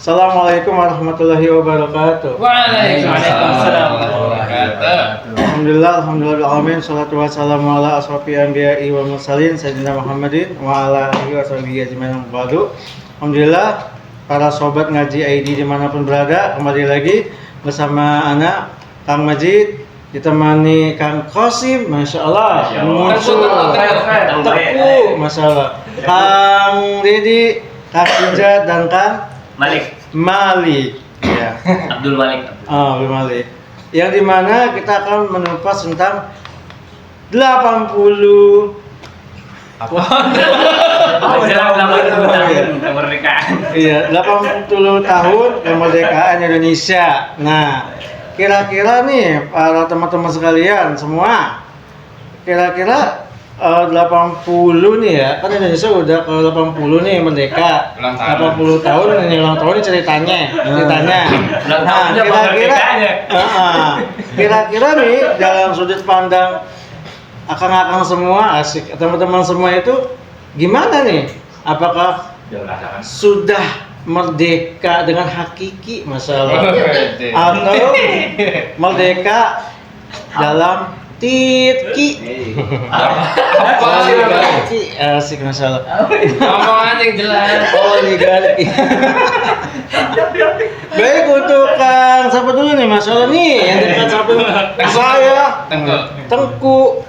Assalamualaikum warahmatullahi wabarakatuh. Waalaikumsalam warahmatullahi wabarakatuh. Alhamdulillah, salatu wassalamu ala asrofil anbiya'i wal mursalin sayyidina Muhammadin wa ala alihi wa sahbihi ajmain ba'du. Alhamdulillah, para sobat ngaji ID dimanapun berada, kembali lagi bersama anak Kang Majid, ditemani Kang Qasim, Masya Allah, muncul Teguh, Masya Allah, Kang Didi, Kang Ijat, dan Kang Malik, ya. Abdul Malik. Abdul Malik. Yang dimana kita akan mengupas tentang 80 kemerdekaan. Iya, 80 tahun kemerdekaan Indonesia. Nah, kira-kira nih para teman-teman sekalian semua, kira-kira 80 nih ya, kan Indonesia udah ke 80 nih merdeka. 80 tahun ini ulang tahun ini ceritanya. Nah, kira-kira nih dalam sudut pandang akang-akang semua, asik teman-teman semua itu gimana nih? Apakah sudah merdeka dengan hakiki masalah atau merdeka dalam titki? Oligarki, asik masalah. Ngomong aja yang jelas. Oligarki. Baik, untuk Kang siapa dulu nih masalah nih yang dekat satu saya Tengku.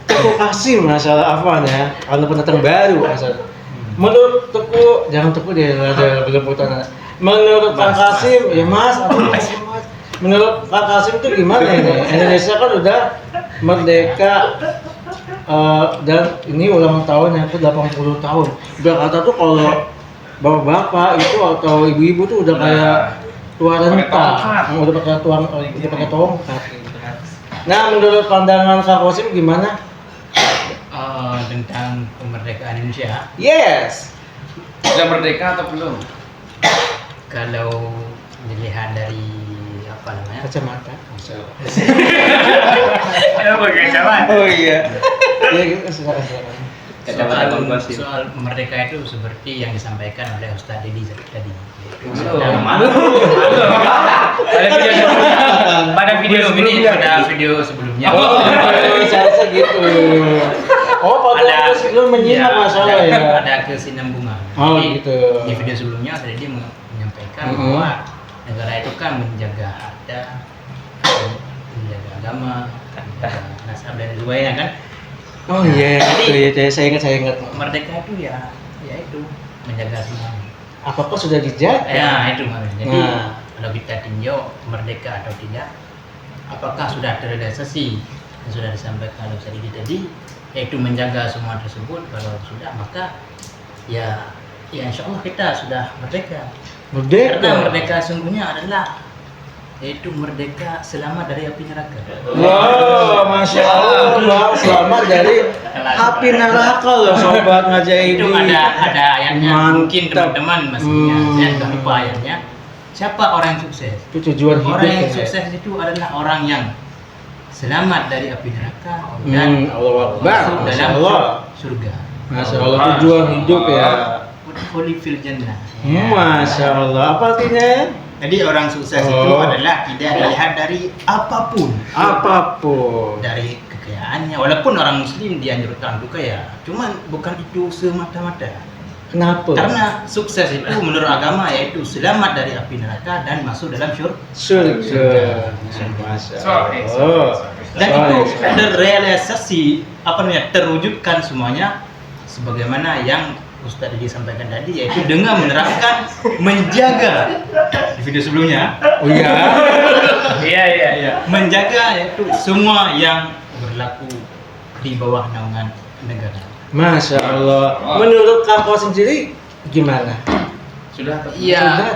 Tengku Qasim masalah apa ya? Kalau pendatang baru masalah. Menurut Tengku, jangan Tengku deh, ada belum putar. Menurut Kang Qasim, ya Mas, menurut Kang Qasim itu gimana ini? Indonesia kan udah merdeka dan ini ulang tahun yang ke-80 tahun. Berkata tuh kalau bapak-bapak itu atau ibu-ibu tuh udah kayak tua renta, udah pakai tongkat. Nah, menurut pandangan Kang Qasim gimana? Tentang kemerdekaan Indonesia. Yes. Sudah merdeka atau belum? Kalau dilihat dari apa namanya? Kacamata. Pakai kacamata. Oh iya. Iya gitu Soal merdeka itu seperti yang disampaikan oleh Ustadz Didi tadi. Pada video ini, pada video sebelumnya. Saya gitu. Oh, pada sebelum menyimak masalah ya. Ada kesinambungan. Oh, Jadi, gitu. Di video sebelumnya Ustadz Didi menyampaikan bahwa negara itu kan menjaga adat, menjaga agama, nasab dan sebagainya kan. Oh iya, itu ya, saya ingat. Merdeka itu ya itu menjaga semuanya. Apakah sudah dijaga? Ya itu makanya. Jadi kalau kita tinjau merdeka atau tidak, apakah sudah terrealisasi yang sudah disampaikan oleh Ustadz tadi, yaitu menjaga semua tersebut. Kalau sudah, maka ya insya Allah kita sudah merdeka. Karena merdeka sungguhnya adalah yaitu merdeka selamat dari api neraka. Wow, Masya Allah, selamat dari api neraka loh sobat ngaji Itu ada ayatnya. Mungkin teman-teman maksudnya saya nggak lupa ayatnya. Siapa orang yang sukses? Itu tujuan hidup. Orang yang sukses itu adalah orang yang selamat dari api neraka dan masuk dalam surga. Masya Allah, tujuan hidup ya. Udkhuli fil jannah. Masya Allah, apa artinya? Jadi orang sukses itu adalah tidak dilihat dari apapun. Dari kekayaannya, walaupun orang muslim dianjurkan untuk kaya, cuman bukan itu semata-mata. Kenapa? Karena sukses itu menurut agama yaitu selamat dari api neraka dan masuk dalam surga. Masya Allah. Dan itu terrealisasi, terwujudkan semuanya sebagaimana yang Ustadz Didi sampaikan tadi, yaitu dengan menerapkan menjaga di video sebelumnya. Oh iya. Iya. Menjaga yaitu semua yang berlaku di bawah naungan negara. Masya Allah. Menurut Kang Qasim sendiri gimana? Sudah atau Iya,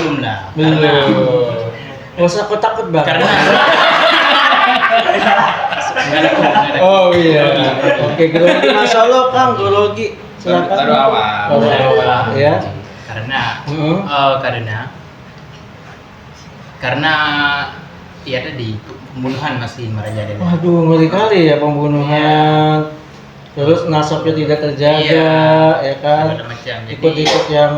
belum lah. Nggak usah takut bang. Karena Oh iya. Oke, geologi. Masya Allah Kang, geologi. Silakan. Baru awal. Ya. Karena ya tadi pembunuhan masih merajalela. Waduh, ngeri kali ya pembunuhan. Terus nasabnya tidak terjaga, ya kan? segala macam. Jadi, Ikut-ikut yang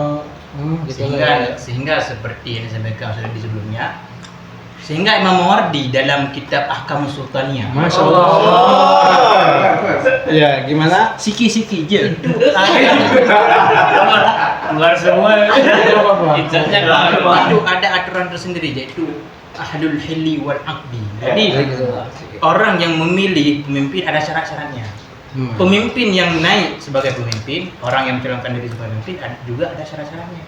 gitu lah. sehingga seperti yang disampaikan sudah di sebelumnya, sehingga Imam Mawardi dalam kitab Ahkam Sultaniyah, Masya Allah. Ya, gimana? siki-siki je itu Keluar semua. itu ada aturan tersendiri, yaitu ahlul hilli wal aqdi. Jadi orang yang memilih pemimpin ada syarat-syaratnya. Pemimpin yang naik sebagai pemimpin, orang yang mencalonkan diri sebagai pemimpin juga ada syarat-syaratnya.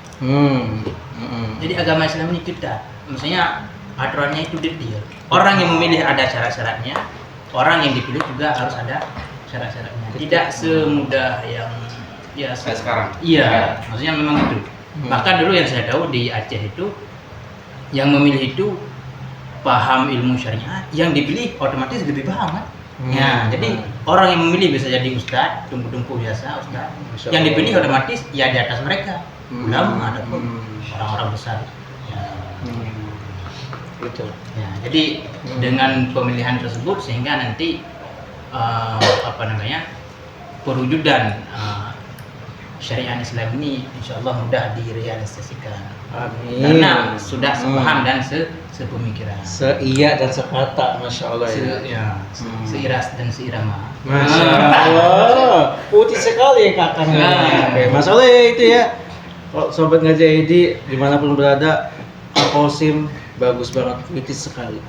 Jadi agama Islam ini kita, maksudnya aturannya itu detail. Orang yang memilih ada syarat-syaratnya, orang yang dipilih juga harus ada syarat-syaratnya. Tidak semudah yang Kayak sekarang. Iya, maksudnya memang itu. Bahkan dulu yang saya tahu di Aceh itu, yang memilih itu paham ilmu syariat, yang dipilih otomatis lebih paham kan? Ya, jadi orang yang memilih bisa jadi ustadz, tumpu-tumpu biasa ustadz. Yang dipilih otomatis ya di atas mereka, ulama ataupun orang-orang besar. Ya. Betul. Ya, jadi dengan pemilihan tersebut sehingga nanti perwujudan syariat Islam ini insya Allah mudah direalisasikan. Amin. Karena sudah sepaham dan sepemikiran. Seiya dan sekata, Masya Allah ya. Seiras dan seirama. Masya Allah. Putih sekali ya kakaknya. Oke, Masya Allah ya itu ya. Kalau sobat ngaji ID dimanapun berada, Kosim bagus banget, putih sekali.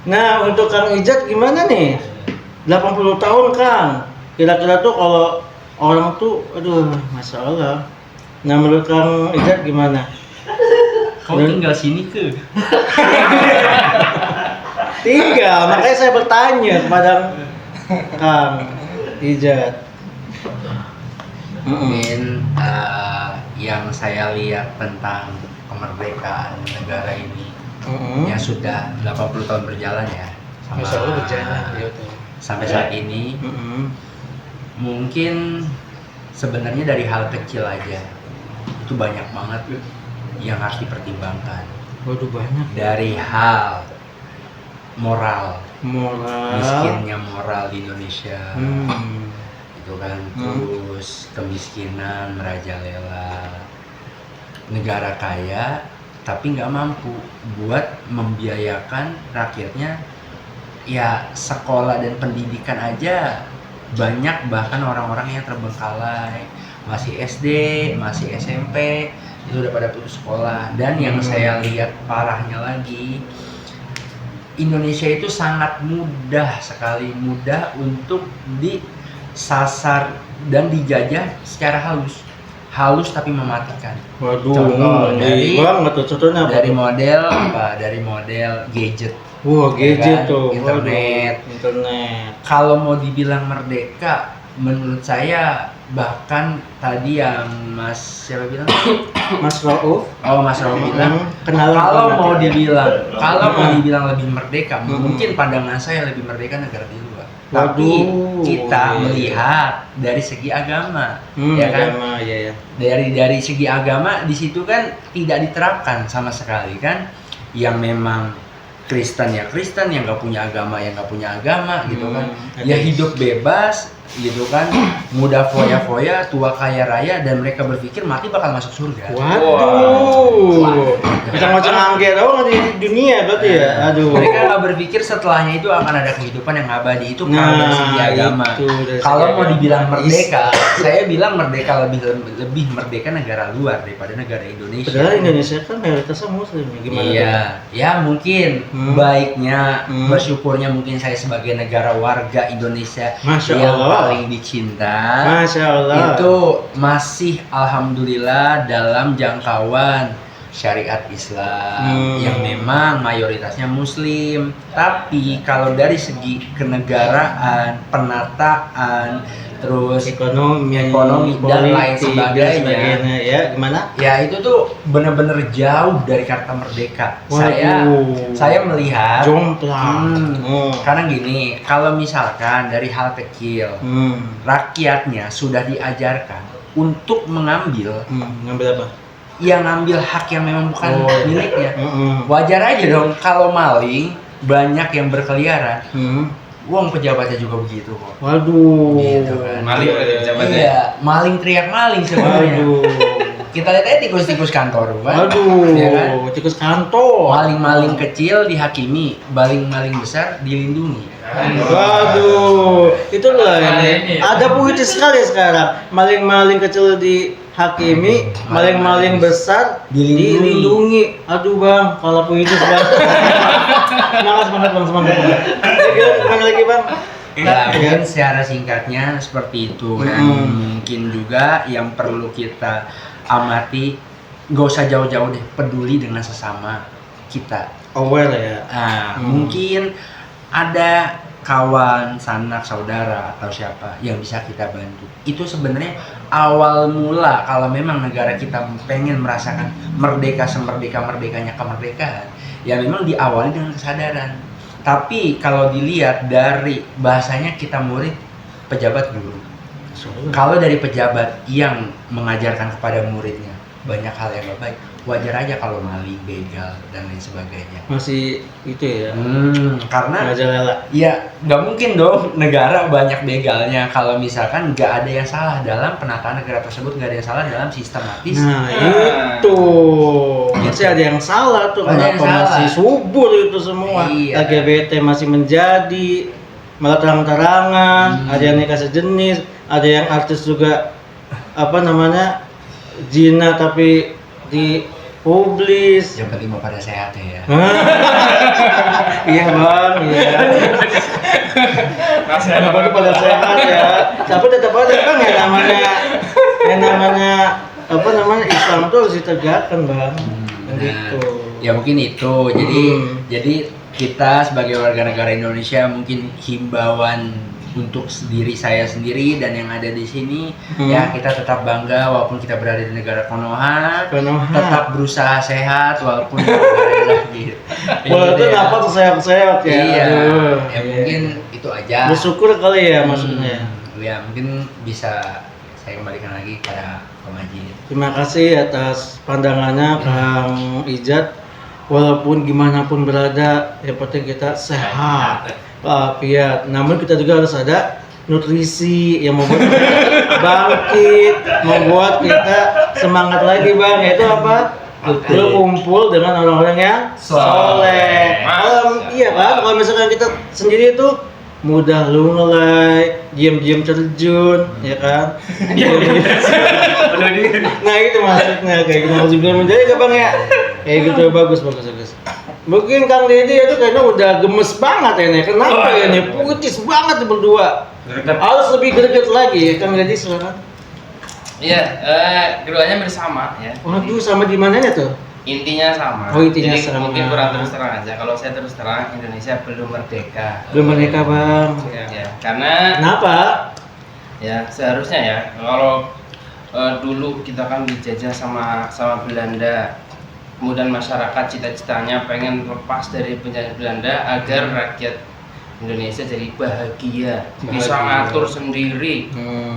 Nah, untuk Kang Ijat gimana nih? 80 tahun Kang. Kira-kira tuh kalau orang tuh, aduh, Masya Allah. Nah, menurut Kang Ijat gimana? Kau tinggal sini ke? Tinggal, makanya saya bertanya kepada Kang Ijat. Mungkin yang saya lihat tentang kemerdekaan negara ini yang sudah 80 tahun berjalan ya, Masya Allah berjalan. sampai saat ini mungkin sebenarnya dari hal kecil aja itu banyak banget yang harus dipertimbangkan. Waduh, banyak. Dari hal moral, Moral. miskinnya moral di Indonesia, itu kan, terus kemiskinan merajalela, negara kaya tapi nggak mampu buat membiayakan rakyatnya, ya sekolah dan pendidikan aja banyak, bahkan orang-orang yang terbengkalai masih SD, masih SMP itu udah pada putus sekolah. Dan yang saya lihat parahnya lagi, Indonesia itu sangat mudah sekali, mudah untuk disasar dan dijajah secara halus tapi mematikan. Waduh, Contoh dari contohnya apa? dari model apa? Dari model gadget. Wah, gadget kan? tuh. Internet. Waduh, internet. Kalau mau dibilang merdeka, menurut saya bahkan tadi yang Mas siapa bilang? Mas Rauf. Oh, Mas Rauf bilang, Kenalan kalau banget mau ya. dibilang lebih merdeka, mungkin pandangan saya lebih merdeka negara di luar. Tapi Waduh, kita iya. melihat dari segi agama, ya kan? Agama, iya ya. Dari segi agama di situ kan tidak diterapkan sama sekali kan, yang memang Kristen ya Kristen, yang nggak punya agama ya nggak punya agama gitu kan, ya hidup bebas gitu kan, muda foya-foya, tua kaya raya, dan mereka berpikir mati bakal masuk surga. Waduh, bisa ngoceh angge doang di dunia berarti ya. Aduh. Mereka nggak berpikir setelahnya itu akan ada kehidupan yang abadi. Itu kalau dari segi agama. itu dari Kalau segi mau agama. dibilang merdeka, saya bilang merdeka lebih merdeka negara luar daripada negara Indonesia. Padahal Indonesia kan mayoritasnya muslim ya, gimana? Iya, ya mungkin baiknya, bersyukurnya mungkin saya sebagai negara warga Indonesia Masya yang Allah. paling dicinta, Masya Allah. itu masih alhamdulillah dalam jangkauan syariat Islam yang memang mayoritasnya muslim. Tapi kalau dari segi kenegaraan, penataan, terus ekonomi dan lain sebagainya, ya gimana? ya itu tuh bener-bener jauh dari kata merdeka. Saya melihat jomplang. karena gini, kalau misalkan dari hal kecil rakyatnya sudah diajarkan untuk mengambil, Ngambil apa? yang ngambil hak yang memang bukan miliknya, Mm-mm. wajar aja dong kalau maling banyak yang berkeliaran, uang pejabatnya juga begitu kok. Waduh. Gitu kan. Maling berarti pejabatnya. Iya, maling teriak maling sebenarnya. Waduh. Kita lihat aja tikus-tikus kantor kan. Waduh. Ya kan? Tikus kantor. Maling-maling kecil dihakimi, maling-maling besar dilindungi. Waduh, itulah ini. Ada puitis sekali sekarang. Maling-maling kecil dihakimi, maling-maling besar dilindungi. Aduh bang, kalau puitis bang. Semangat bang, semangat. Gimana lagi bang? Ya, mungkin secara singkatnya seperti itu dan mungkin juga yang perlu kita amati, gak usah jauh-jauh deh, peduli dengan sesama kita. Aware ya. Nah, mungkin ada kawan, sanak, saudara atau siapa yang bisa kita bantu. Itu sebenarnya awal mula kalau memang negara kita pengen merasakan merdeka semerdeka-merdekanya kemerdekaan, ya memang diawali dengan kesadaran. Tapi kalau dilihat dari bahasanya kita murid, pejabat guru. Kalau dari pejabat yang mengajarkan kepada muridnya banyak hal yang gak baik, wajar aja kalau maling, begal dan lain sebagainya. Masih itu ya. Karena Merajalela. ya nggak mungkin dong negara banyak begalnya kalau misalkan nggak ada yang salah dalam penataan negara tersebut, nggak ada yang salah dalam sistematis. Nah itu masih ada yang salah tuh. Ada yang Kenapa salah. masih subur itu semua? Iya. LGBT masih menjadi malah terang-terangan. Ada yang nikah sejenis, ada yang artis juga apa namanya zina tapi dipublis. Yang penting mau pada sehat ya. Iya bang, iya. Kenapa tuh pada sehat ya? Tapi tetap ada bang yang namanya apa namanya Islam tuh harus ditegakkan bang. Gitu. Ya mungkin itu. Jadi kita sebagai warga negara Indonesia mungkin himbauan untuk diri saya sendiri dan yang ada di sini, ya kita tetap bangga walaupun kita berada di negara Konoha, tetap berusaha sehat walaupun negara sakit. Walaupun apa tuh sehat-sehat ya. Iya. Aduh. Ya mungkin itu aja. Bersyukur kali ya maksudnya. Ya mungkin bisa saya kembalikan lagi pada Pak Majid. Terima kasih atas pandangannya Kang Ijat. Walaupun gimana pun berada, yang penting kita sehat, walafiat. Namun kita juga harus ada nutrisi yang membuat kita bangkit, membuat kita semangat lagi bang. Yaitu apa? Berkumpul dengan orang-orang yang soleh. Iya kan? Kalau misalkan kita sendiri itu mudah lunglai, diam-diam terjun, ya kan? Nah itu maksudnya kayak gitu maksudnya menjadi ke bang ya. Kayak gitu bagus. Mungkin Kang Deddy itu kayaknya udah gemes banget ya nih. Kenapa ya nih? Putis banget berdua. Harus lebih greget lagi ya Kang Deddy silakan. Iya, keduanya bersama ya. Waduh sama di mananya tuh? Intinya sama. Oh, intinya Jadi sama. mungkin kurang terus terang aja. Kalau saya terus terang, Indonesia belum merdeka. Belum merdeka bang. Ya, karena Kenapa? ya seharusnya ya kalau dulu kita kan dijajah sama Belanda. Kemudian masyarakat cita-citanya pengen lepas dari penjajah Belanda agar rakyat Indonesia jadi bahagia, bisa ngatur sendiri,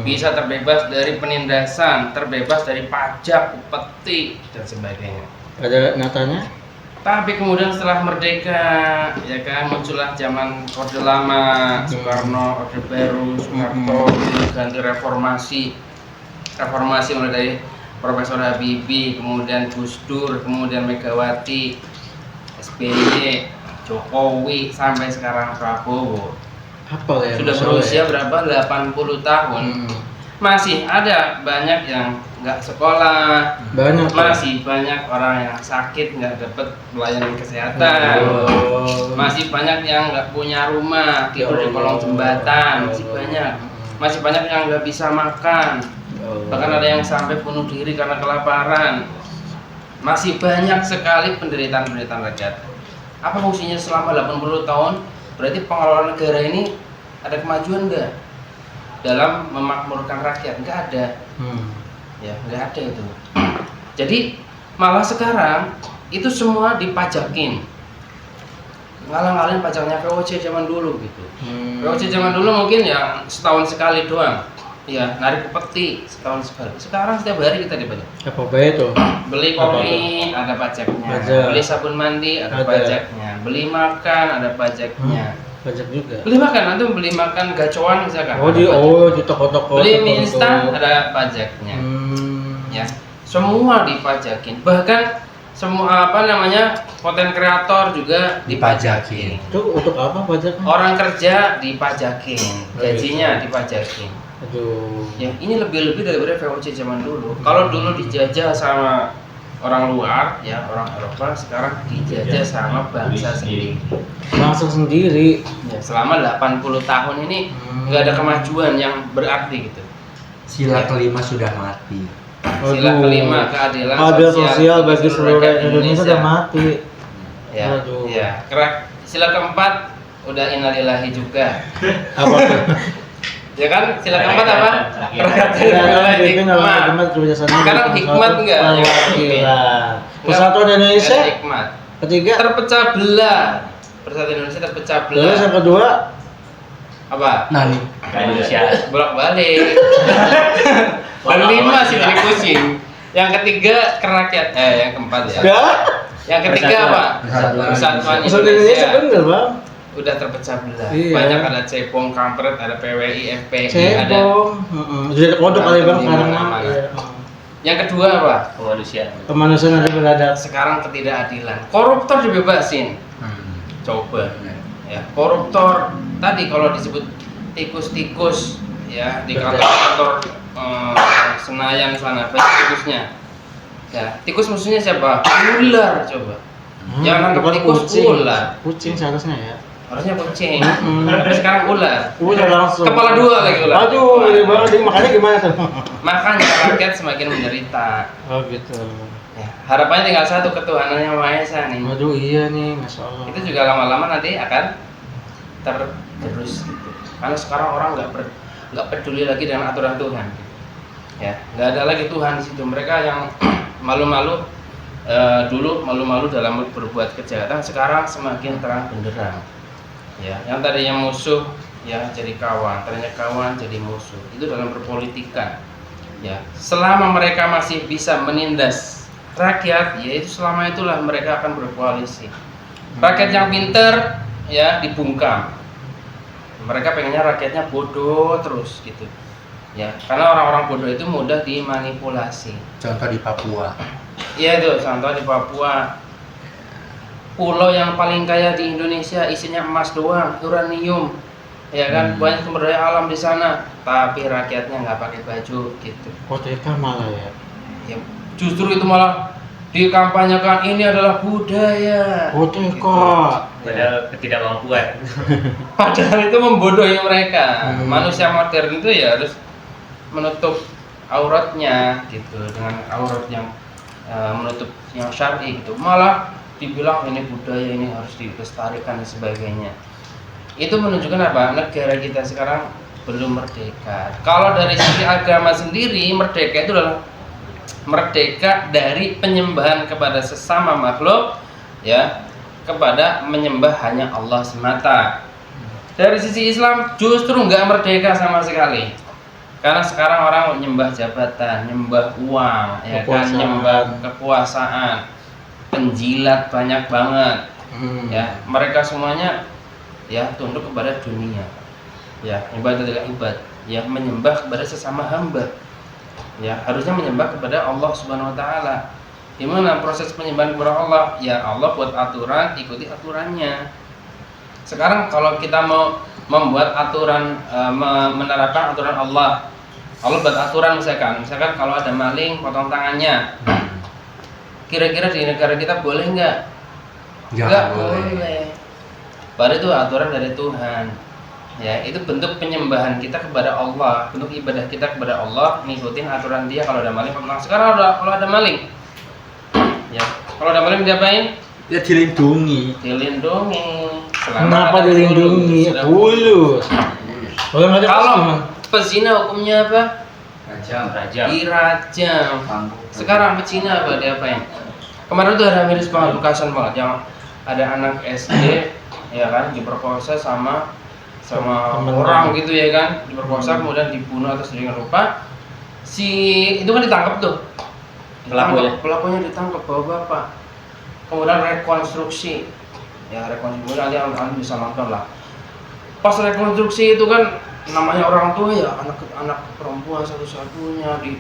bisa terbebas dari penindasan, terbebas dari pajak, upeti dan sebagainya. Ada natanya? Tapi kemudian setelah merdeka, ya kan muncullah zaman Orde Lama, Soekarno, Orde Baru, Soeharto, ganti reformasi mulai dari Profesor Habibie, kemudian Gus Dur, kemudian Megawati, SBY, Jokowi, sampai sekarang Prabowo. Apa ya? Sudah berusia berapa? 80 tahun. Masih ada banyak yang nggak sekolah, Banyak. masih banyak orang yang sakit nggak dapat pelayanan kesehatan, masih banyak yang nggak punya rumah, tidur di kolong jembatan, masih banyak yang nggak bisa makan, bahkan ada yang sampai bunuh diri karena kelaparan. Masih banyak sekali penderitaan rakyat. Apa fungsinya selama 80 tahun? Berarti pengelola negara ini ada kemajuan nggak dalam memakmurkan rakyat? Nggak ada. Ya nggak ada itu. Jadi malah sekarang itu semua dipajakin, ngalang-ngalin pajaknya VOC zaman dulu gitu. VOC zaman dulu mungkin ya setahun sekali doang, ya narik upeti setahun sekali. Sekarang setiap hari kita dipajak. Apa itu? Beli kopi ada pajaknya, Pajak. beli sabun mandi ada pajaknya, beli makan ada pajaknya. Pajak juga. Beli makan, antum beli makan gacoan misalkan. Oh di toko-toko. Beli mie toko-toko. instan ada pajaknya. Ya, semua dipajakin. Bahkan semua konten kreator juga dipajakin. Itu untuk apa pajaknya? Orang kerja dipajakin, gajinya dipajakin. Aduh. Ya, ini lebih-lebih daripada VOC zaman dulu. Kalau dulu dijajah sama orang luar, ya orang Eropa, sekarang dijajah sama bangsa sendiri. Bangsa sendiri. Ya, selama 80 tahun ini nggak ada kemajuan yang berarti gitu. Sila kelima sudah mati. Sila Aduh. kelima keadilan Adil sosial bagi seluruh rakyat Indonesia udah mati. Ya, Aduh. ya. Sila keempat udah innalillahi juga. Apa tuh? Ya kan, sila keempat apa? Sekarang hikmat enggak? Persatuan Indonesia. Hikmat. Ketiga. Terpecah belah. Persatuan Indonesia terpecah belah. Terus yang kedua. Apa? Nani. Indonesia. Bolak-balik. Kelima sih jadi kucing. Yang ketiga kerakyat. Yang keempat ya. Yang ketiga apa? Persatuan Persatuan Indonesia bener bang. Udah terpecah belah. Iya. Banyak ada cepong, kampret, ada PWI, FPI, ada. Cepong. Sudah ada kodok kali bang sekarang. Mana-mana. Iya. Yang kedua apa? Kemanusiaan. Kemanusiaan ada beradab. Sekarang ketidakadilan. Koruptor dibebasin. Coba. Ya, koruptor tadi kalau disebut tikus-tikus ya di kantor-kantor Senayan sana, banyak tikusnya. Ya, tikus musuhnya siapa? Ular coba. Yang nangkep bukan tikus kucing. ular. Kucing seharusnya ya. Harusnya kucing. Tapi sekarang ular. Udah langsung. Kepala dua lagi ular. Aduh, gede banget. Makanya gimana tuh? Makanya rakyat semakin menderita. Oh gitu. Ya, harapannya tinggal satu, ketuhanan yang Maha Esa nih. Aduh iya nih, masya Allah. Itu juga lama-lama nanti akan tergerus gitu. Karena sekarang orang nggak peduli lagi dengan aturan Tuhan. Ya, nggak ada lagi Tuhan di situ. Mereka yang malu-malu dulu malu-malu dalam berbuat kejahatan, sekarang semakin terang benderang. Ya, yang tadinya musuh ya jadi kawan, tadinya kawan jadi musuh. Itu dalam perpolitikan. Ya, selama mereka masih bisa menindas rakyat, yaitu selama itulah mereka akan berkoalisi. Rakyat yang pinter ya dibungkam. Mereka pengennya rakyatnya bodoh terus gitu. Ya, karena orang-orang bodoh itu mudah dimanipulasi. Contoh di Papua. Iya itu, contoh di Papua. Pulau yang paling kaya di Indonesia isinya emas doang, uranium. Ya kan, banyak sumber daya alam di sana, tapi rakyatnya nggak pakai baju gitu. Koteka malah ya. Ya, justru itu malah dikampanyekan ini adalah budaya. Koteka. Padahal ketidakmampuan. Padahal itu membodohi mereka. Hmm. Manusia modern itu ya harus menutup auratnya gitu dengan aurat yang menutup yang syar'i gitu. Malah dibilang ini budaya, ini harus dilestarikan dan sebagainya. Itu menunjukkan apa? Negara kita sekarang belum merdeka. Kalau dari sisi agama sendiri, merdeka itu adalah merdeka dari penyembahan kepada sesama makhluk ya, kepada menyembah hanya Allah semata. Dari sisi Islam justru nggak merdeka sama sekali. Karena sekarang orang menyembah jabatan, nyembah uang, ya kan, Kekuasaan. nyembah kekuasaan, penjilat banyak banget. Ya, mereka semuanya ya tunduk kepada dunia. Ya, ibadah adalah ibad, ya menyembah kepada sesama hamba. Ya, harusnya menyembah kepada Allah Subhanahu wa taala. Gimana proses penyembahan kepada Allah? Ya Allah buat aturan, ikuti aturannya. Sekarang kalau kita mau membuat aturan, menerapkan aturan Allah buat aturan misalkan kalau ada maling potong tangannya. Kira-kira di negara kita boleh nggak? Nggak boleh. Baru itu aturan dari Tuhan. Ya, itu bentuk penyembahan kita kepada Allah, bentuk ibadah kita kepada Allah, ngikutin aturan Dia. Kalau ada maling potong. Sekarang kalau ada maling, ya kalau ada maling diapain? Ya dilindungi. Dilindungi. Kenapa dilindungi? Tulus. Kalau pezina hukumnya apa? Rajam. Dirajam. Sekarang pezina apa diapain? Kemarin tuh ada miris banget, bekasan banget, yang ada anak SD ya kan diperkosa sama orang gitu ya kan, diperkosa kemudian dibunuh atas dengan rupa. Si itu kan ditangkap tuh. Pelakunya ditangkap bapak. Kemudian rekonstruksi. Ya rekonstruksi nanti bisa nonton lah. pas rekonstruksi itu kan namanya orang tua ya anak perempuan satu-satunya di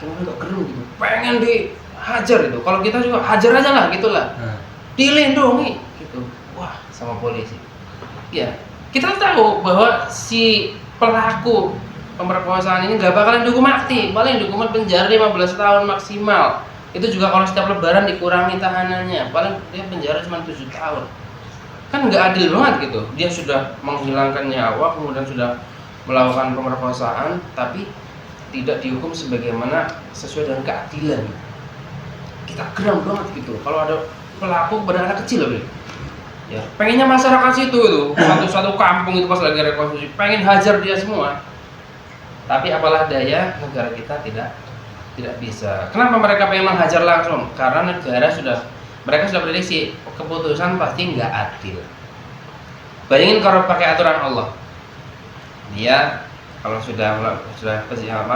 gimana nggak keren gitu, pengen dihajar itu. Kalau kita juga hajar aja lah gitulah, dilindungi gitu. Wah sama polisi. Ya kita tahu bahwa si pelaku pemerkosaan ini nggak bakalan dihukum mati, paling dihukum penjara 15 tahun maksimal. Itu juga kalau setiap lebaran dikurangi tahanannya, paling dia penjara cuma 7 tahun. Kan nggak adil banget gitu. Dia sudah menghilangkan nyawa, kemudian sudah melakukan pemerkosaan, tapi tidak dihukum sebagaimana sesuai dengan keadilan. Kita geram banget gitu. Kalau ada pelaku pada anak kecil loh, ya pengennya masyarakat situ itu satu kampung itu pas lagi rekonstruksi pengen hajar dia semua. Tapi apalah daya, negara kita tidak bisa. Kenapa mereka pengen menghajar langsung? Karena mereka sudah prediksi keputusan pasti nggak adil. Bayangin kalau pakai aturan Allah, dia kalau sudah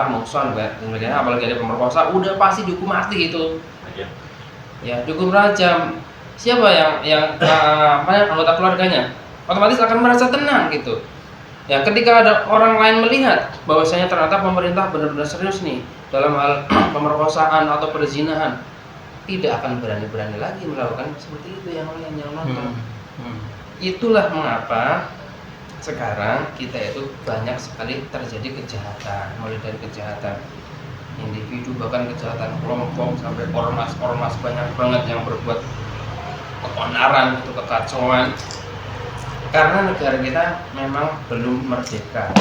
muhsan dan sebagainya, apalagi ada pemerkosa, udah pasti dihukum mati itu. Ya, dihukum rajam. Siapa yang anggota keluarganya otomatis akan merasa tenang gitu. Ya, ketika ada orang lain melihat bahwasanya ternyata pemerintah benar-benar serius nih dalam hal pemerkosaan atau perzinahan, tidak akan berani-berani lagi melakukan seperti itu yang lain yang nonton. Itulah mengapa sekarang kita itu banyak sekali terjadi kejahatan, mulai dari kejahatan individu bahkan kejahatan kelompok sampai ormas banyak banget yang berbuat keonaran itu kekacauan. Karena negara kita memang belum merdeka.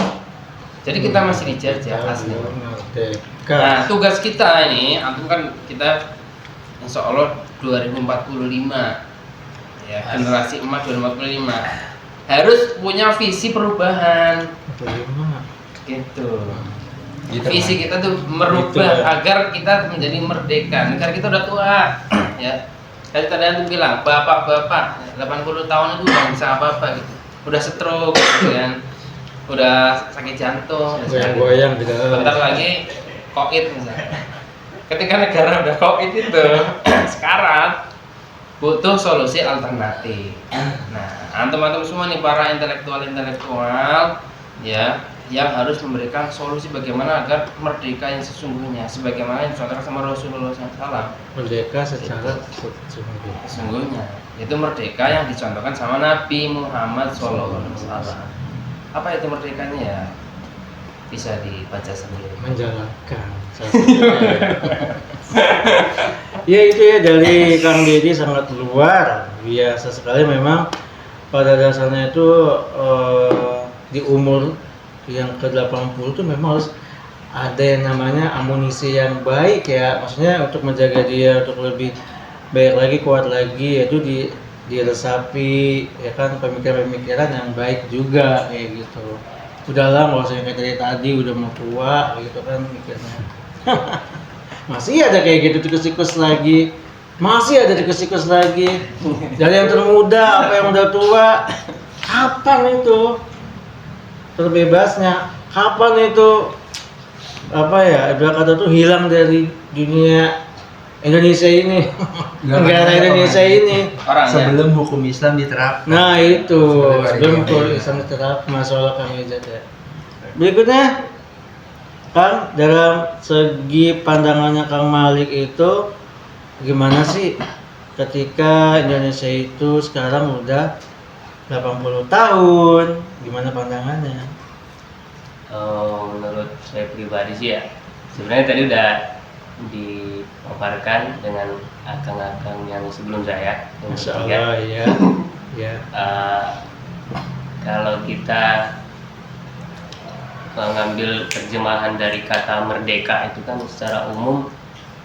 Jadi kita masih dijajah asli. Nah, tugas kita ini, antum kan kita insya Allah 2045 ya, generasi emas 2045 harus punya visi perubahan gitu. Visi kita tuh merubah agar kita menjadi merdeka. Negara kita udah tua ya. Tadi antum bilang bapak-bapak 80 tahun itu udah bisa apa-apa gitu, udah stroke gitu kan, udah sakit jantung, goyang-goyang gitu. bentar lagi COVID misalnya. Ketika negara udah COVID itu sekarang butuh solusi alternatif. Nah, antum-antum semua nih para intelektual ya yang harus memberikan solusi bagaimana agar merdeka yang sesungguhnya, sebagaimana yang dicontohkan sama Rasulullah SAW. Merdeka secara Sesungguhnya itu merdeka yang dicontohkan sama Nabi Muhammad SAW. Apa itu merdekanya ya? Bisa dibaca sendiri. Menjalankan. Ya itu ya dari Kang Deddy sangat luar biasa sekali memang. Pada dasarnya itu di umur yang ke-80 itu memang harus ada yang namanya amunisi yang baik ya, maksudnya untuk menjaga dia untuk lebih baik lagi, kuat lagi, yaitu diresapi ya kan, pemikiran-pemikiran yang baik juga kayak gitu. Udahlah nggak usah yang kayak tadi udah mau tua gitu kan mikirnya. Masih ada kayak gitu tikus-tikus lagi, masih ada tikus-tikus lagi. Dari yang termuda apa yang udah tua, kapan itu terbebasnya? Kapan itu apa ya, ibarat kata tuh hilang dari dunia Indonesia ini, negara Indonesia ini sebelum hukum Islam diterapkan. Nah itu sebelum hukum Islam diterapkan, masalah kami aja. Berikutnya Kang, dalam segi pandangannya Kang Malik itu gimana sih ketika Indonesia itu sekarang udah 80 tahun, gimana pandangannya? Menurut saya pribadi sih ya, sebenarnya tadi udah dipaparkan dengan akang-akang yang sebelum saya. Masya Allah ya. Ya. Kalau kita mengambil terjemahan dari kata merdeka itu kan secara umum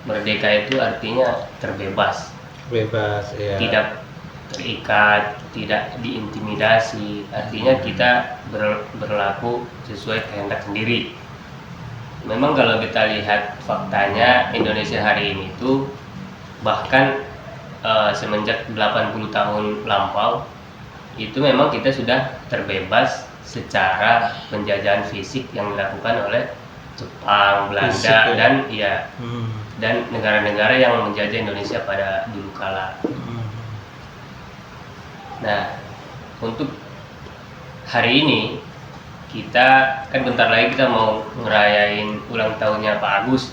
merdeka itu artinya terbebas, Bebas ya. tidak terikat, tidak diintimidasi, artinya kita berlaku sesuai kehendak sendiri. Memang kalau kita lihat faktanya Indonesia hari ini tuh bahkan semenjak 80 tahun lampau itu memang kita sudah terbebas secara penjajahan fisik yang dilakukan oleh Jepang, Belanda Fisik, ya? dan dan negara-negara yang menjajah Indonesia pada dulu kala. Nah, untuk hari ini kita kan bentar lagi kita mau ngerayain ulang tahunnya Pak Agus,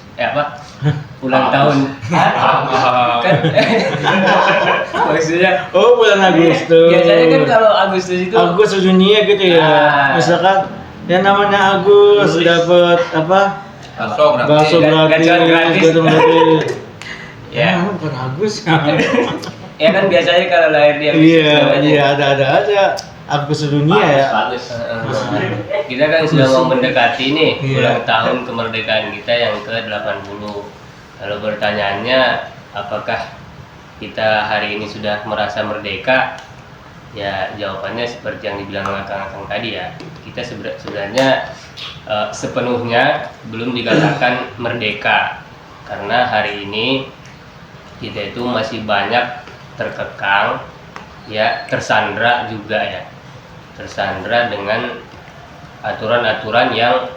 ulang tahun kan maksudnya Oh, bulan Agustus. biasanya kan kalau Agustus itu Agustus dunia gitu ya. Ah. Misalkan yang namanya Agus dapat apa? Bakso gratis, gajian gratis. gitu gratis. ya Bukan Agus. ya kan biasanya kalau lahir di Agustus Iya, namanya. iya ada aja. Agustus dunia ya. Kita kan sudah mau mendekati nih Iya. ulang tahun kemerdekaan kita yang ke-80. Kalau pertanyaannya apakah kita hari ini sudah merasa merdeka? Ya jawabannya seperti yang dibilang oleh Kang tadi ya. Kita sebenarnya sepenuhnya belum dikatakan merdeka. Karena hari ini kita itu masih banyak terkekang, ya tersandra juga ya. Tersandra dengan aturan-aturan yang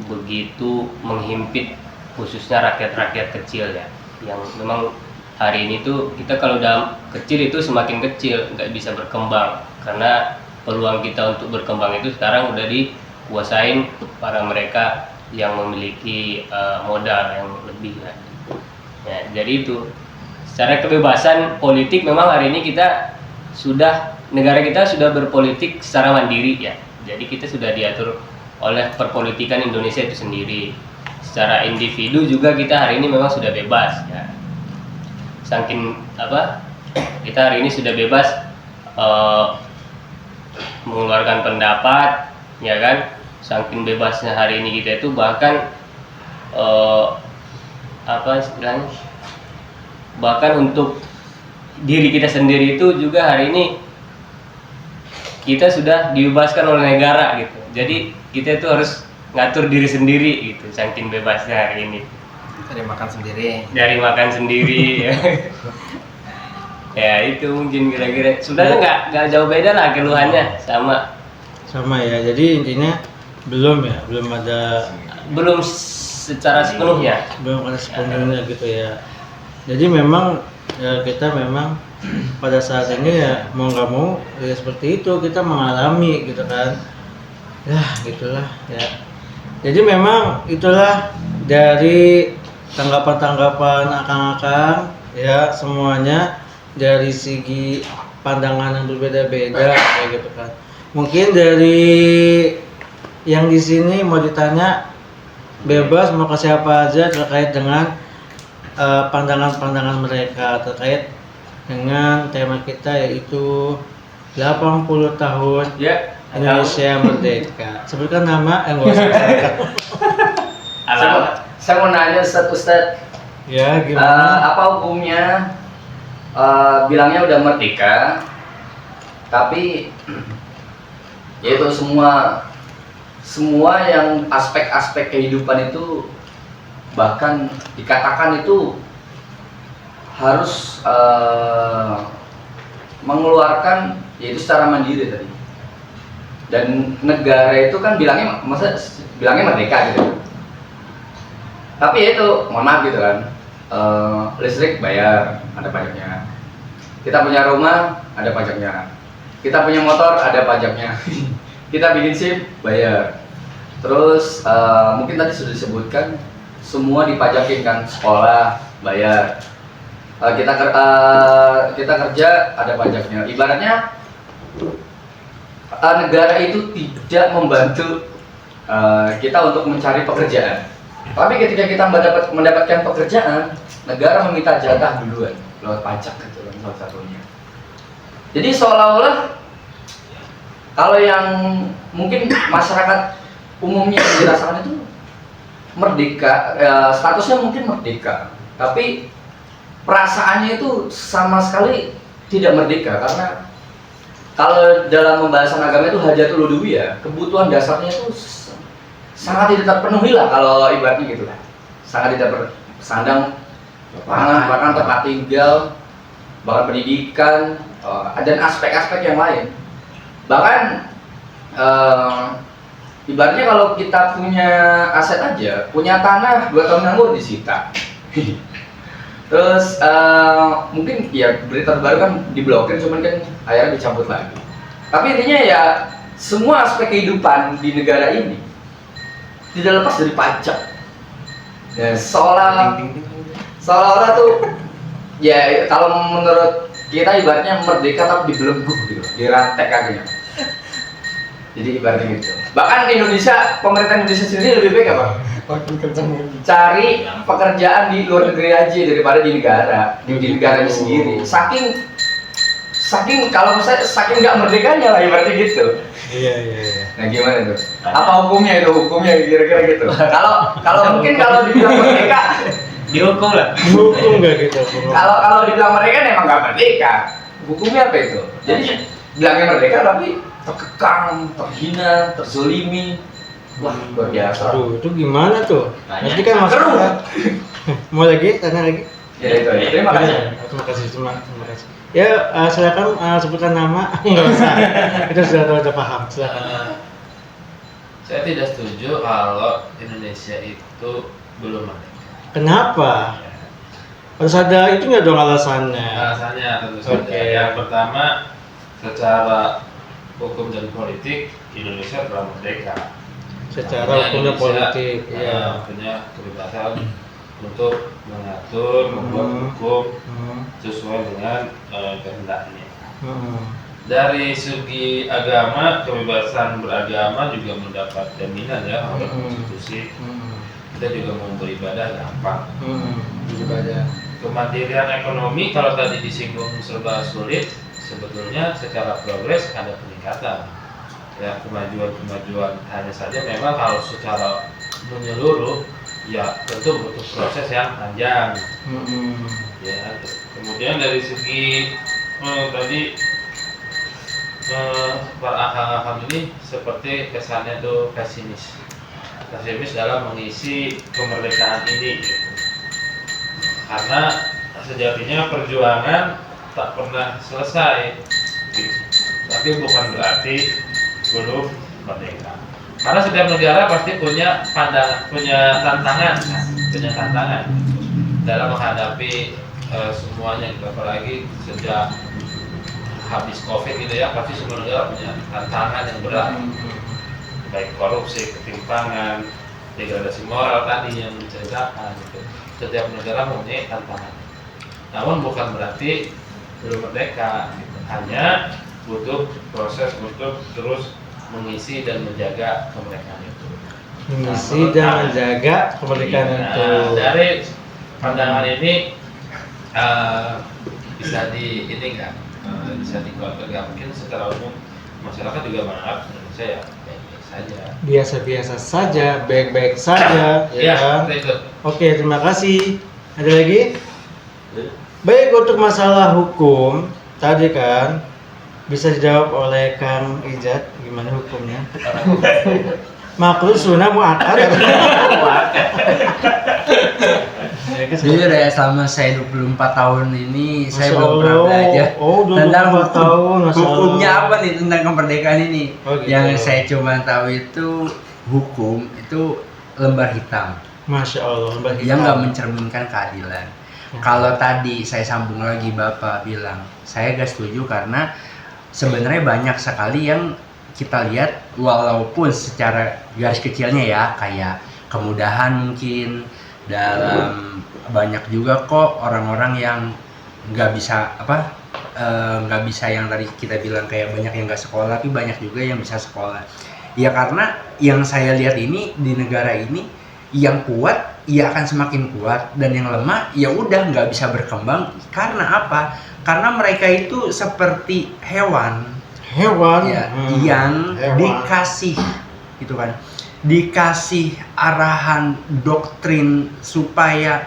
begitu menghimpit khususnya rakyat-rakyat kecil ya, yang memang hari ini tuh kita kalau udah kecil itu semakin kecil nggak bisa berkembang karena peluang kita untuk berkembang itu sekarang udah dikuasain para mereka yang memiliki modal yang lebih ya. Ya, jadi itu secara kebebasan politik memang hari ini negara kita sudah berpolitik secara mandiri ya. Jadi kita sudah diatur oleh perpolitikan Indonesia itu sendiri. Secara individu juga kita hari ini memang sudah bebas ya. Saking kita hari ini sudah bebas mengeluarkan pendapat ya kan. Saking bebasnya hari ini kita itu bahkan istilahnya, bahkan untuk diri kita sendiri itu juga hari ini kita sudah dibebaskan oleh negara gitu. Jadi kita itu harus ngatur diri sendiri gitu, saking bebasnya hari ini. Dari makan sendiri. Dari makan sendiri ya. Ya itu mungkin kira-kira sebenarnya nggak jauh beda lah keluhannya sama ya. Jadi intinya belum ada secara sepenuhnya. belum ada sepenuhnya gitu ya. Jadi memang ya kita memang pada saat ini ya mau nggak mau ya seperti itu kita mengalami gitu kan. Ya gitulah ya. Jadi memang itulah dari tanggapan-tanggapan akang-akang ya semuanya dari segi pandangan yang berbeda-beda kayak gitu kan. Mungkin dari yang di sini mau ditanya bebas mau ke siapa aja terkait dengan pandangan-pandangan mereka terkait dengan tema kita yaitu 80 tahun Ya. Indonesia Merdeka. Sebutkan nama enggak usah. Saya mau nanya Ustadz, Ya, gimana? apa hukumnya bilangnya udah merdeka, tapi yaitu semua yang aspek-aspek kehidupan itu bahkan dikatakan itu harus mengeluarkan yaitu secara mandiri tadi. Dan negara itu kan bilangnya merdeka gitu. Tapi ya itu, mohon maaf gitu kan, listrik bayar, ada pajaknya. Kita punya rumah, ada pajaknya. Kita punya motor, ada pajaknya. Kita bikin SIM, bayar. Terus mungkin tadi sudah disebutkan, semua dipajakin kan, sekolah, bayar. Kita kerja, ada pajaknya. Ibaratnya negara itu tidak membantu kita untuk mencari pekerjaan. Tapi ketika kita mendapatkan pekerjaan, negara meminta jatah duluan lewat pajak gitu kan salah satunya. Jadi seolah-olah kalau yang mungkin masyarakat umumnya yang dirasakan itu merdeka, statusnya mungkin merdeka, tapi perasaannya itu sama sekali tidak merdeka karena kalau dalam pembahasan agama itu hajatul uluhiyah, kebutuhan dasarnya itu sangat tidak terpenuhi lah kalau ibaratnya gitu lah. Sangat tidak sandang, pangan, bahkan tempat tinggal, bahkan pendidikan, dan aspek-aspek yang lain. Bahkan ibaratnya kalau kita punya aset aja, punya tanah 2 tahun nganggur disita. Terus mungkin ya berita terbaru kan diblokir, cuman kan akhirnya dicabut lagi. Tapi intinya ya semua aspek kehidupan di negara ini tidak lepas dari pajak. Ya, seolah-olah tuh ya kalau menurut kita ibaratnya merdeka tapi dibelenggu gitu, dirantek kakinya. Jadi ibaratnya gitu. Bahkan di Indonesia, pemerintah Indonesia sendiri lebih baik apa? Cari pekerjaan di luar negeri aja daripada di negaranya sendiri. Saking kalau misalnya saking nggak merdekanya lah ibaratnya gitu. Iya. Nah gimana tuh? Apa hukumnya kira-kira gitu? Kalau mungkin kalau dibilang merdeka, Dihukum lah. Hukum nggak gitu? kalau dibilang merdeka emang nggak merdeka. Hukumnya apa itu? Jadi bilangnya merdeka tapi terkekang, terhina, terzolimi. Wah luar biasa. Aduh, itu gimana tuh? Banyak. Nanti kan Seru. masalah. Mau lagi? Tanya lagi? Ya itu ya. Terima kasih. Terima kasih. Ya, silakan sebutkan nama. Enggak usah. Kita sudah paham. Silakan. Saya tidak setuju kalau Indonesia itu belum merdeka. Kenapa? Harus ada itu nggak dong alasannya? Alasannya tentu saja. Oke. Yang pertama, secara hukum dan politik Indonesia telah merdeka. Secara Artinya hukum dan Indonesia, politik, ya. punya kebebasan untuk mengatur, membuat hukum sesuai dengan kehendaknya. Dari segi agama, kebebasan beragama juga mendapat jaminan ya oleh konstitusi. Kita juga mau beribadah gampang. Ibadah. Kemandirian ekonomi kalau tadi disinggung serba sulit, sebetulnya secara progres ada peningkatan. Ya kemajuan hanya saja memang kalau secara menyeluruh ya tentu butuh proses yang panjang. Ya kemudian dari segi tadi para akang-akang ini seperti kesannya tuh pesimis dalam mengisi kemerdekaan ini gitu. Karena sejatinya perjuangan tak pernah selesai gitu. Tapi bukan berarti belum merdeka. Karena setiap negara pasti punya tantangan dalam menghadapi semuanya gitu. Apalagi sejak habis COVID gitu ya, pasti semua negara punya tantangan yang berat. Baik korupsi, ketimpangan, degradasi moral tadi yang diceritakan gitu. Setiap negara mempunyai tantangan. Namun bukan berarti belum merdeka gitu. Hanya butuh proses untuk terus mengisi dan menjaga kemerdekaan itu. Mengisi dan menjaga kemerdekaan itu. Dari pandangan ini bisa dikeluarkan. Mungkin secara umum masyarakat juga menganggap Indonesia ya baik-baik saja. Biasa-biasa saja, baik-baik saja, ya kan? Seperti itu. Oke, terima kasih. Ada lagi? Baik, untuk masalah hukum tadi kan bisa dijawab oleh Kang Ijat, gimana hukumnya? Maklum sunnah muakkad. Jujur ya, selama saya 24 tahun ini saya Masya belum pernah Allah. belajar Oh, 24 tentang tahun, Masya Allah. hukumnya apa nih tentang kemerdekaan ini. Oh, gitu. Yang saya cuma tahu itu hukum itu lembar hitam Masya Allah, Mbak yang nggak mencerminkan keadilan. Kalau tadi saya sambung lagi Bapak bilang, saya gak setuju karena sebenarnya banyak sekali yang kita lihat walaupun secara garis kecilnya ya kayak kemudahan mungkin dalam banyak juga kok orang-orang yang nggak bisa nggak bisa yang tadi kita bilang kayak banyak yang nggak sekolah tapi banyak juga yang bisa sekolah ya karena yang saya lihat ini di negara ini yang kuat ya akan semakin kuat dan yang lemah ya udah nggak bisa berkembang karena apa? Karena mereka itu seperti hewan ya, yang hewan. dikasih gitu kan, dikasih arahan doktrin supaya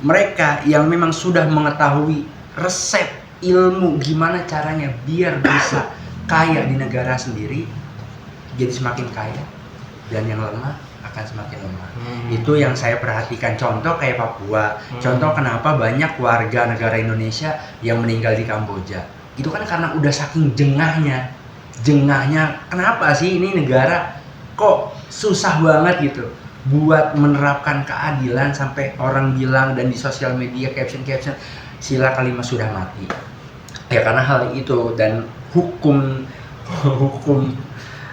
mereka yang memang sudah mengetahui resep ilmu gimana caranya biar bisa kaya di negara sendiri jadi semakin kaya dan yang lemah akan semakin lemah. Itu yang saya perhatikan. Contoh kayak Papua. Contoh kenapa banyak warga negara Indonesia yang meninggal di Kamboja. Itu kan karena udah saking jengahnya. Kenapa sih ini negara kok susah banget gitu buat menerapkan keadilan sampai orang bilang dan di sosial media caption sila kelima sudah mati. Ya karena hal itu dan hukum hukum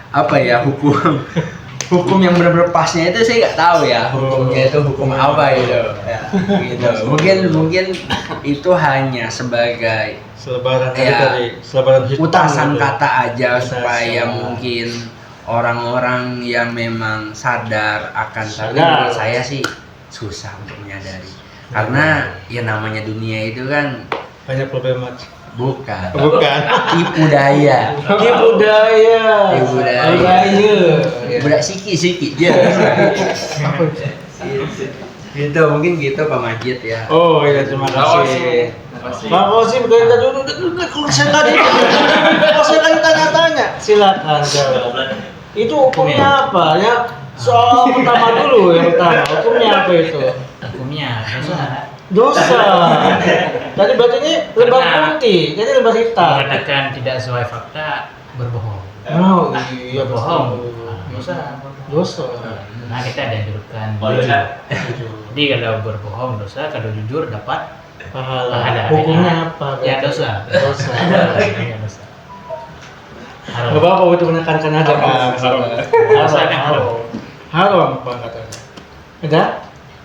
apa ya, hukum yang benar-benar pasnya itu saya nggak tahu ya, hukumnya itu hukum apa gitu ya, gitu. Mungkin itu hanya sebagai Selebaran ya, selebaran hitam utasan gitu. kata aja Utasan. supaya mungkin orang-orang yang memang sadar akan, tapi Sadar. menurut saya sih susah untuk menyadari karena ya namanya dunia itu kan Banyak problematik. bukan Bukan. tipu daya. Tipu daya. Budak siki dia. Gitu, mungkin gitu Pak Majid ya. Oh iya, terima kasih. Pak Kosim, kita dulu saya tadi. Saya tadi tanya-tanya. Silakan jawab. Itu hukumnya apa ya? Soal pertama dulu yang pertama. Hukumnya apa itu? Hukumnya Dosa. Tadi berarti ini lembar putih, jadi lembar hitam. mengatakan tidak sesuai fakta, berbohong. Oh iya, Berbohong. Dosa. Dosa. Nah, kita ada julukan Boleh. jujur. Jadi kalau berbohong dosa, kalau jujur dapat Pahala. pahala. Hukumnya apa? Ya dosa. Dosa. Ya, dosa. Haram. Gak apa-apa itu menekankan aja Pak. Dosa kan haram. Haram Pak katanya. Ada?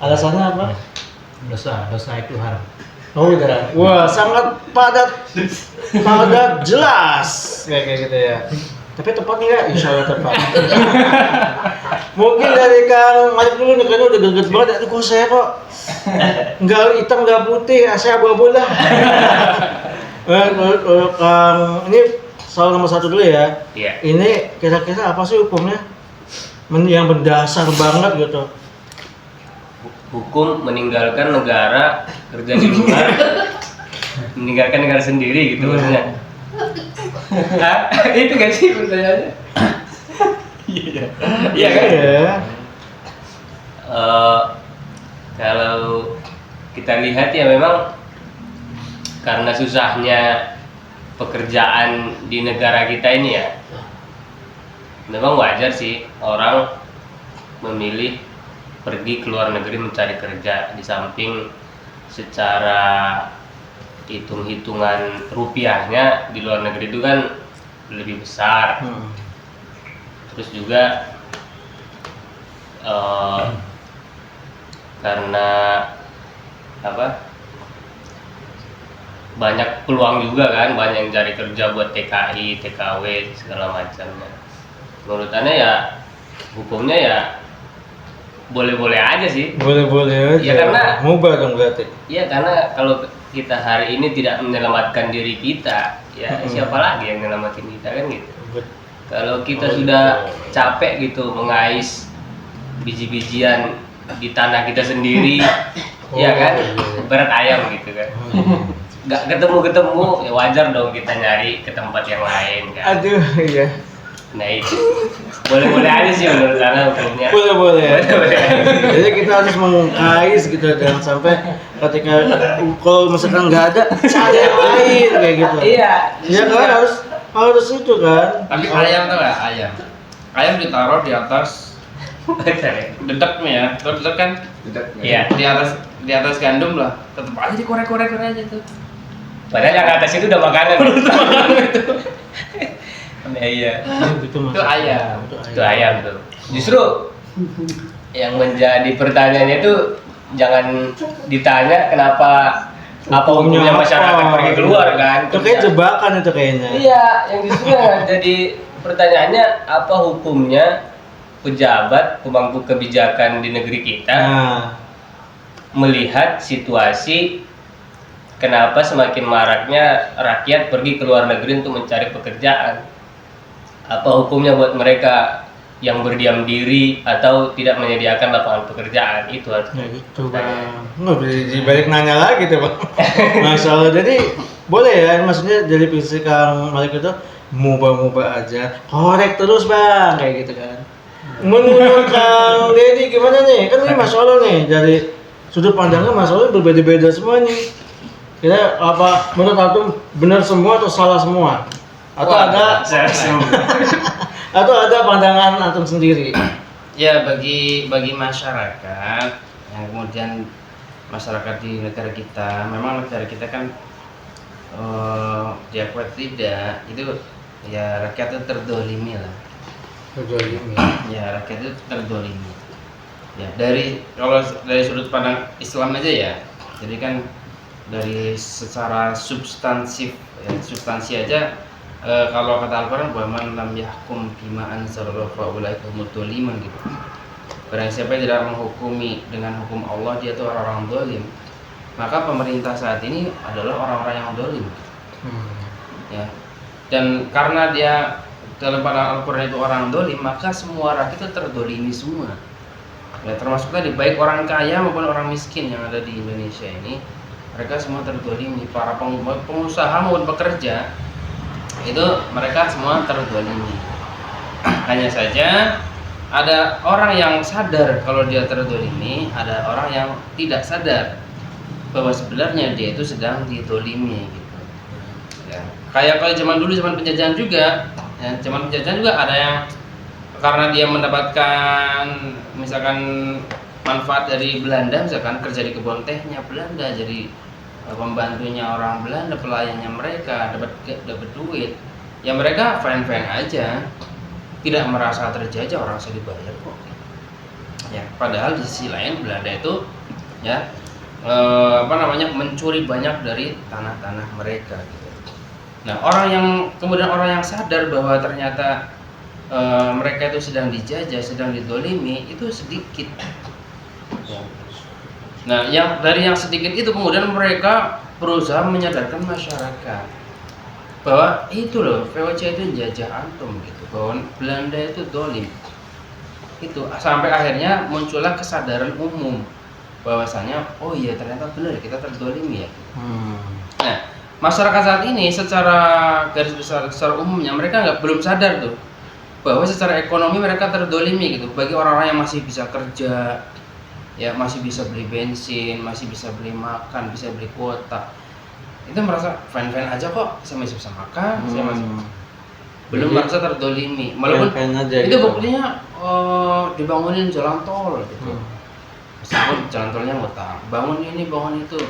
Alasannya apa? Dosa itu haram. Oh udah. Wah sangat padat jelas kayak gitu ya. Tapi tepat nggak? Insya Allah tepat. Mungkin dari Kang Malik dulu nih, karena udah greget banget. Aduh kok saya kok nggak hitam nggak putih, saya abu-abu lah. Kang ini soal nomor 1 dulu ya. Iya. Ini kira-kira apa sih hukumnya? Yang mendasar banget gitu. Hukum meninggalkan negara, kerja di luar, meninggalkan negara sendiri gitu maksudnya. Hah? Itu kan sih pertanyaannya. Iya. Iya kan? Iya. Kalau kita lihat ya memang karena susahnya pekerjaan di negara kita ini ya, memang wajar sih orang memilih pergi ke luar negeri mencari kerja, di samping secara hitung-hitungan rupiahnya di luar negeri itu kan lebih besar. Terus juga karena apa, banyak peluang juga kan, banyak yang cari kerja buat TKI, TKW segala macamnya. Menurut Anda ya hukumnya ya boleh-boleh aja sih. Boleh-boleh aja. Ya, karena- mubah dong berarti. Iya, karena kalau kita hari ini tidak menyelamatkan diri kita, ya siapa lagi yang menyelamatkan kita kan gitu. Kalau kita sudah capek gitu mengais biji-bijian di tanah kita sendiri, ya kan, berat ayam gitu kan. Nggak ketemu ya wajar dong kita nyari ke tempat yang lain kan. Aduh, iya. Nah itu boleh-boleh aja sih menurut Anda hukumnya. Boleh-boleh. Jadi kita harus mengais gitu, jangan sampai ketika kalau misalkan nggak ada, cari yang lain kayak gitu. Iya. Iya kan harus itu kan. Tapi ayam tuh nggak ayam. Ayam ditaruh di atas dedeknya ya. Terus dedek kan Iya. di atas gandum lah. Tetap aja dikorek-korek aja tuh. Padahal yang atas itu udah makanan. Nah, iya. Itu Itu ayam. Itu ayam tuh. Justru yang menjadi pertanyaannya itu jangan ditanya kenapa apa hukumnya masyarakat pergi keluar kan. Itu kayak jebakan itu kayaknya. Iya, yang justru yang jadi pertanyaannya apa hukumnya pejabat pemangku kebijakan di negeri kita Nah, melihat situasi kenapa semakin maraknya rakyat pergi ke luar negeri untuk mencari pekerjaan. Apa hukumnya buat mereka yang berdiam diri atau tidak menyediakan lapangan pekerjaan? Itu harus ya gitu bang. Nggak boleh dibalik nanya lagi tuh bang. Masalah jadi boleh ya, maksudnya dari visi Kang Malik itu mubah-mubah aja, korek terus bang kayak gitu kan. Menurut Kang Deddy gimana nih? Kan ini masalah nih dari sudut pandangnya masalahnya berbeda-beda semua nih. Kira apa menurut antum benar semua atau salah semua? Atau atau ada pandangan antum sendiri? Ya bagi masyarakat yang kemudian masyarakat di negara kita, memang negara kita kan diakui tidak itu ya rakyat itu terdolimi lah. Terdolimi. Ya rakyat itu terdolimi. Ya kalau dari sudut pandang Islam aja ya, jadi kan dari secara substansi aja, kalau kata Al-Quran bahwa man lam yahkum bima anzalallahu fa ulaika humud dzalimun gitu. Barang siapa yang tidak menghukumi dengan hukum Allah, dia itu orang-orang dolim. Maka pemerintah saat ini adalah orang-orang yang dolim. Ya. Dan karena dia dalam pandangan Al-Quran itu orang dolim, maka semua rakyat itu terdolimi semua. Ya, termasuk tadi baik orang kaya maupun orang miskin yang ada di Indonesia ini, mereka semua terdolimi. Para pengusaha maupun pekerja itu mereka semua terdolimi. Hanya saja ada orang yang sadar kalau dia terdolimi, ada orang yang tidak sadar bahwa sebenarnya dia itu sedang didolimi gitu. Ya. Kayak kalau zaman dulu, zaman penjajahan juga, ya, zaman penjajahan juga ada yang karena dia mendapatkan misalkan manfaat dari Belanda, misalkan kerja di kebun tehnya Belanda, jadi pembantunya orang Belanda, pelayannya mereka, dapat duit, ya mereka fine aja, tidak merasa terjajah, orang saya dibayar kok. Ya, padahal di sisi lain Belanda itu ya mencuri banyak dari tanah-tanah mereka gitu. Nah, kemudian orang yang sadar bahwa ternyata mereka itu sedang dijajah, sedang didolimi, itu sedikit. Nah, dari yang sedikit itu kemudian mereka berusaha menyadarkan masyarakat bahwa itu loh, VOC itu jajah antum gitu, bahwa Belanda itu dolim. Itu sampai akhirnya muncullah kesadaran umum bahwasanya oh iya ternyata benar kita terdolimi ya. Nah, masyarakat saat ini secara garis besar, secara umumnya mereka belum sadar tuh bahwa secara ekonomi mereka terdolimi gitu. Bagi orang-orang yang masih bisa kerja, ya masih bisa beli bensin, masih bisa beli makan, bisa beli kuota, itu merasa fine aja kok, saya masih bisa makan, saya masih belum merasa terdolimi. Walaupun itu gitu. Buktinya dibangunin jalan tol gitu. Meskipun jalan tolnya ngutang, bangun ini, bangun itu,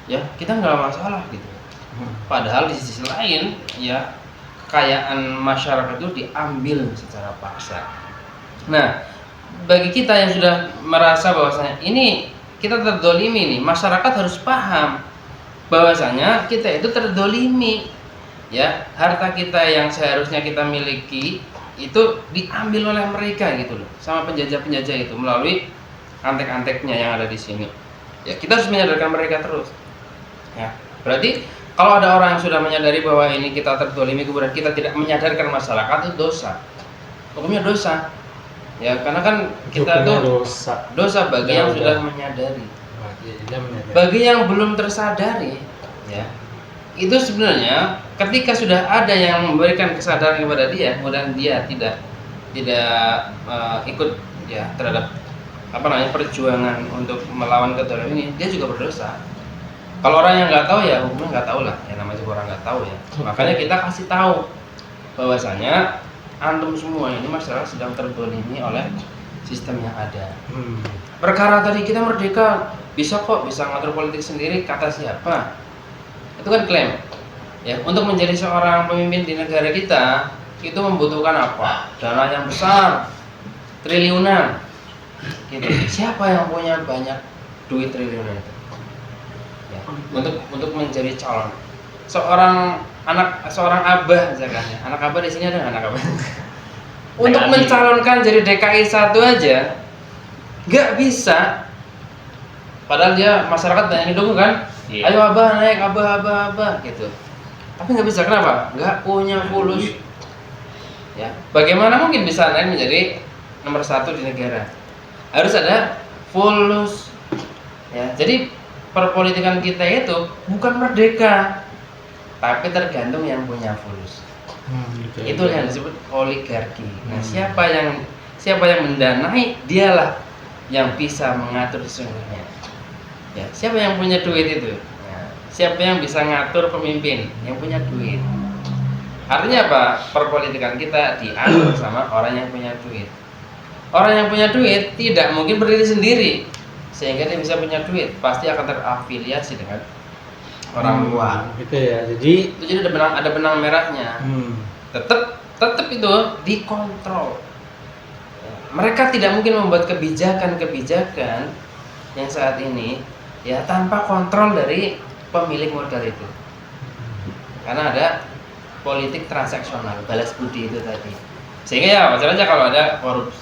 ya kita nggak masalah gitu. Padahal di sisi lain, ya kekayaan masyarakat itu diambil secara paksa. Nah, bagi kita yang sudah merasa bahwasanya ini kita terdolimi nih, masyarakat harus paham bahwasanya kita itu terdolimi. Ya, harta kita yang seharusnya kita miliki itu diambil oleh mereka gitu loh, sama penjajah-penjajah itu melalui antek-anteknya yang ada di sini. Ya, kita harus menyadarkan mereka terus. Ya, berarti kalau ada orang yang sudah menyadari bahwa ini kita terdolimi kemudian kita tidak menyadarkan masyarakat, itu dosa. Hukumnya dosa. Ya, karena kan kita tuh dosa bagi yang sudah menyadari. Bagi yang belum tersadari, ya, itu sebenarnya ketika sudah ada yang memberikan kesadaran kepada dia, kemudian dia tidak ikut ya terhadap perjuangan untuk melawan kedoliman ini, dia juga berdosa. Kalau orang yang nggak tahu ya hukumnya nggak tahu lah, ya namanya juga orang nggak tahu ya. Makanya kita kasih tahu bahwasanya antum semua ini masyarakat sedang terdolimi oleh sistem yang ada. Perkara tadi kita merdeka bisa ngatur politik sendiri, kata siapa? Itu kan klaim. Ya, untuk menjadi seorang pemimpin di negara kita itu membutuhkan apa? Dana yang besar, triliunan. Gitu. Siapa yang punya banyak duit triliunan itu? Ya, untuk menjadi calon seorang abah misalkan ya. Anak abah di sini ada anak abah. Untuk mencalonkan jadi DKI 1 aja nggak bisa. Padahal dia masyarakat banyak yang dukung kan? Iya. Ayo abah naik, abah gitu. Tapi nggak bisa, kenapa? Nggak punya fulus. Ya, bagaimana mungkin bisa naik menjadi nomor 1 di negara? Harus ada fulus. Ya, jadi perpolitikan kita itu bukan merdeka, tapi tergantung yang punya fulus. Itu yang disebut oligarki. Nah, siapa yang mendanai, dialah yang bisa mengatur sesungguhnya. Ya, siapa yang punya duit itu? Ya, siapa yang bisa ngatur pemimpin? Yang punya duit. Artinya apa? Perpolitikan kita diatur sama orang yang punya duit. Orang yang punya duit tidak mungkin berdiri sendiri sehingga dia bisa punya duit, pasti akan terafiliasi dengan orang luar. Gitu ya. Jadi ada benang merahnya. tetap itu dikontrol. Mereka tidak mungkin membuat kebijakan yang saat ini ya tanpa kontrol dari pemilik modal itu. Karena ada politik transaksional, balas budi itu tadi. Sehingga ya wajar aja kalau ada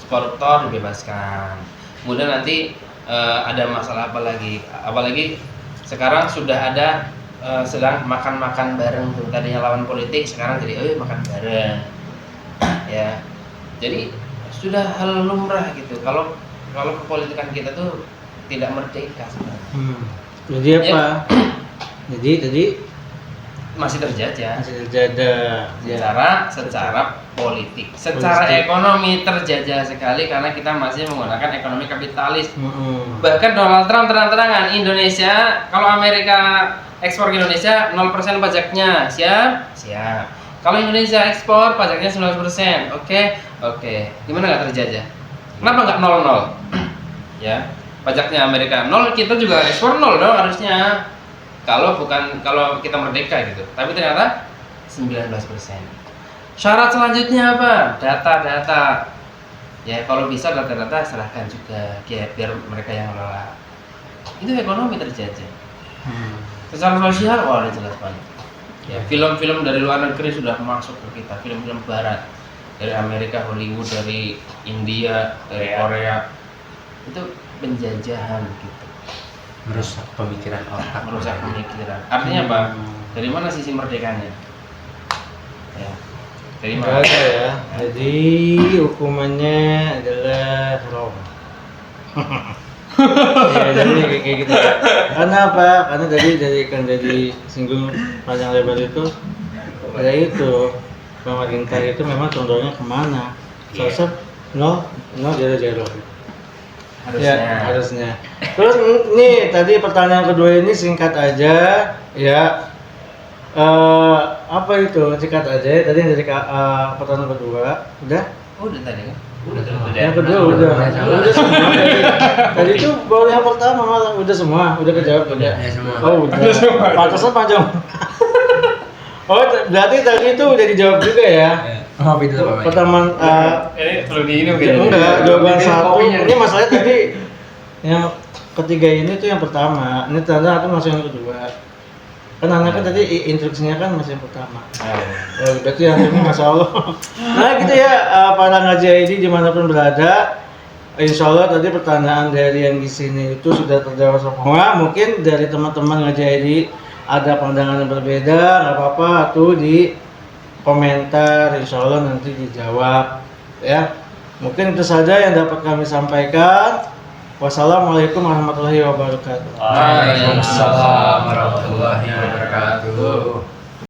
koruptor dibebaskan. Kemudian nanti ada masalah apalagi sekarang sudah ada sedang makan-makan bareng tuh, tadinya lawan politik sekarang jadi makan bareng. Ya. Jadi sudah hal lumrah gitu. Kalau kepolitikan kita tuh tidak merdeka sebenarnya. Jadi apa? Jadi Masih terjajah. Secara politik, secara ekonomi terjajah sekali karena kita masih menggunakan ekonomi kapitalis. Bahkan Donald Trump terang-terangan Indonesia, kalau Amerika ekspor ke Indonesia 0% pajaknya, siap. Kalau Indonesia ekspor pajaknya 19%, oke. Gimana nggak terjajah? Kenapa nggak 0-0? Ya, pajaknya Amerika 0, kita juga ekspor 0 dong harusnya. Kalau kita merdeka gitu. Tapi ternyata 19%. Syarat selanjutnya apa? Data. Ya kalau bisa data-data serahkan juga ya, biar mereka yang ngelola. Itu ekonomi terjajah. Secara sosial udah jelas banget. Ya film-film dari luar negeri sudah masuk ke kita, film-film barat. Dari Amerika, Hollywood, dari India, dari Korea. Itu penjajahan gitu. Merusak pemikiran orang. Artinya apa? Dari mana sisi merdekanya? Ya. Dari Nggak mana? ada ya. Jadi hukumannya adalah haram. Ya jadi kayak gitu. Karena apa? Karena dari singgung panjang lebar itu ada itu pemerintah itu memang condongnya kemana? Sosok 0 0 harusnya. Terus nih tadi pertanyaan kedua ini singkat aja ya. Apa itu singkat aja? Tadi yang dari pertanyaan kedua udah? Udah tadi kan? Yang kedua udah semua. Tadi itu baru yang pertama malah udah semua, udah kejawab udah. Oh udah. Pantesan panjang. Oh berarti tadi itu udah dijawab juga ya? Oh, itu apa? Pertama Ini perlu diinum enggak, jawaban satu. Ini masalahnya tadi yang ketiga ini tuh yang pertama. Ini ternyata aku masuk yang kedua. Kan anaknya tadi instruksinya kan masih yang pertama. Oh, berarti yang ini Masya Allah. Nah gitu ya, para ngaji ID dimanapun berada. Insya Allah tadi pertanyaan dari yang di sini itu sudah terjawab semua. Mungkin dari teman-teman ngaji ID ada pandangan yang berbeda, nggak apa-apa tuh di komentar, insya Allah nanti dijawab ya. Mungkin itu saja yang dapat kami sampaikan. Wassalamualaikum warahmatullahi wabarakatuh. Waalaikumsalam warahmatullahi wabarakatuh.